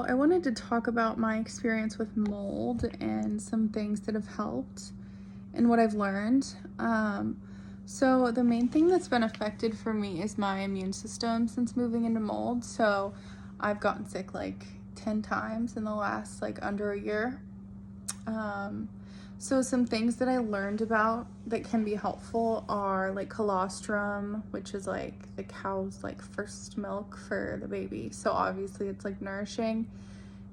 So I wanted to talk about my experience with mold and some things that have helped and what I've learned. So the main thing that's been affected for me is my immune system since moving into mold. So I've gotten sick like 10 times in the last like under a year. So some things that I learned about that can be helpful are like colostrum, which is like the cow's like first milk for the baby. So obviously it's like nourishing.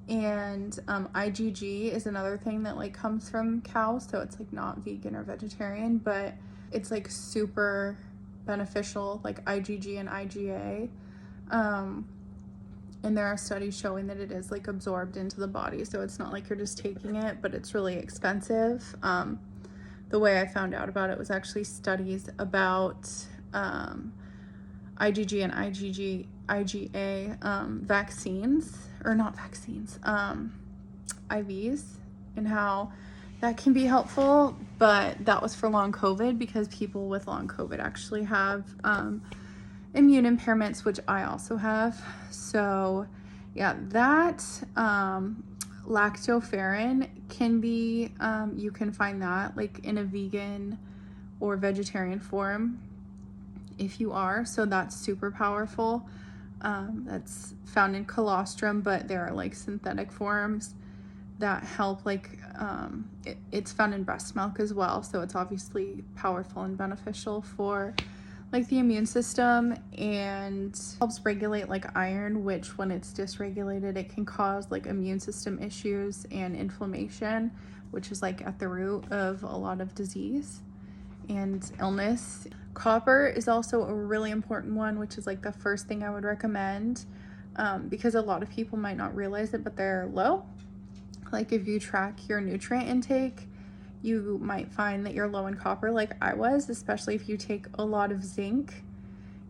And IgG is another thing that like comes from cows. So it's like not vegan or vegetarian, but it's like super beneficial, like IgG and IgA. And there are studies showing that it is like absorbed into the body. So it's not like you're just taking it, but it's really expensive. The way I found out about it was actually studies about IgG and IgA vaccines, or not vaccines, IVs, and how that can be helpful. But that was for long COVID because people with long COVID actually have immune impairments, which I also have. So yeah, that lactoferrin can be, you can find that like in a vegan or vegetarian form if you are. So that's super powerful. That's found in colostrum, but there are like synthetic forms that help, like it's found in breast milk as well. So it's obviously powerful and beneficial for like the immune system, and helps regulate like iron, which when it's dysregulated, it can cause like immune system issues and inflammation, which is like at the root of a lot of disease and illness. Copper is also a really important one, which is like the first thing I would recommend, because a lot of people might not realize it, but they're low. Like if you track your nutrient intake, you might find that you're low in copper, like I was. Especially if you take a lot of zinc,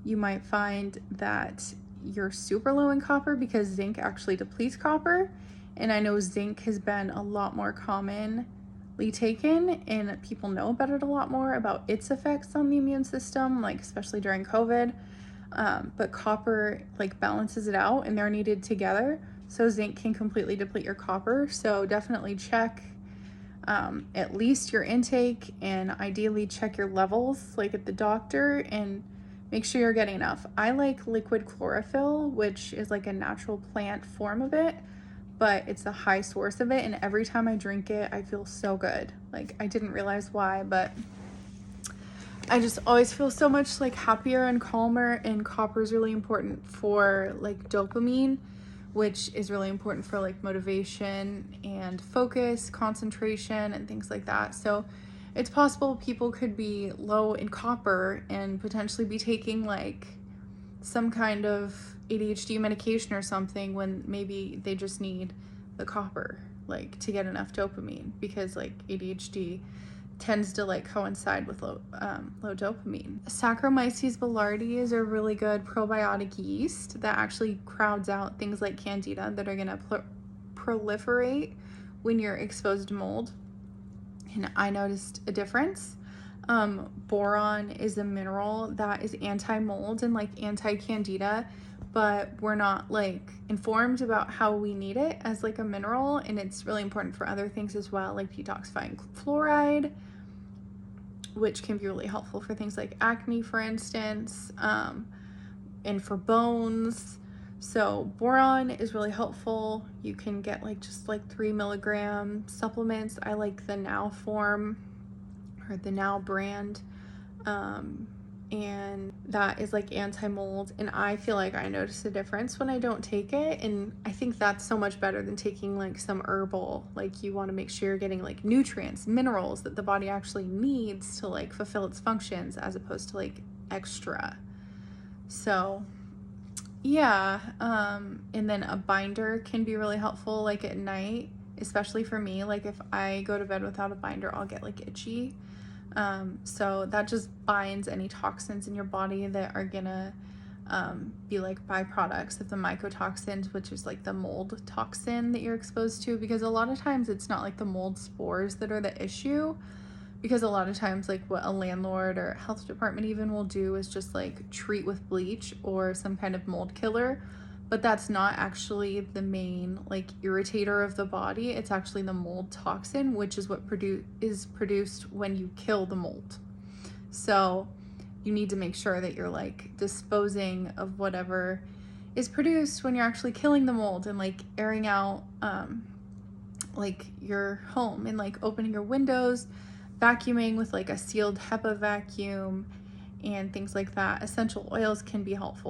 you might find that you're super low in copper because zinc actually depletes copper. And I know zinc has been a lot more commonly taken, and people know about it a lot more, about its effects on the immune system, like especially during COVID. But copper like balances it out, and they're needed together. So zinc can completely deplete your copper. So definitely check at least your intake, and ideally check your levels like at the doctor, and make sure you're getting enough. I like liquid chlorophyll, which is like a natural plant form of it, but it's a high source of it, and every time I drink it I feel so good. Like I didn't realize why, but I just always feel so much like happier and calmer. And copper is really important for like dopamine, which is really important for like motivation and focus, concentration, and things like that. So it's possible people could be low in copper and potentially be taking like some kind of ADHD medication or something, when maybe they just need the copper like to get enough dopamine, because like ADHD tends to like coincide with low dopamine. Saccharomyces boulardii is a really good probiotic yeast that actually crowds out things like candida that are gonna proliferate when you're exposed to mold. And I noticed a difference. Boron is a mineral that is anti-mold and like anti-candida, but we're not like informed about how we need it as like a mineral, and it's really important for other things as well, like detoxifying fluoride, which can be really helpful for things like acne, for instance, and for bones. So boron is really helpful. You can get like just like 3 milligram supplements. I like the Now form, or the Now brand, and that is like anti-mold, and I feel like I notice a difference when I don't take it. And I think that's so much better than taking like some herbal. Like you want to make sure you're getting like nutrients, minerals that the body actually needs to like fulfill its functions, as opposed to like extra. So yeah, and then a binder can be really helpful like at night, especially for me. Like if I go to bed without a binder, I'll get like itchy. So that just binds any toxins in your body that are gonna be like byproducts of the mycotoxins, which is like the mold toxin that you're exposed to. Because a lot of times it's not like the mold spores that are the issue, because a lot of times like what a landlord or health department even will do is just like treat with bleach or some kind of mold killer. but that's not actually the main like irritator of the body. It's actually the mold toxin, which is what is produced when you kill the mold. So you need to make sure that you're like disposing of whatever is produced when you're actually killing the mold, and like airing out like your home, and like opening your windows, vacuuming with like a sealed HEPA vacuum and things like that. Essential oils can be helpful.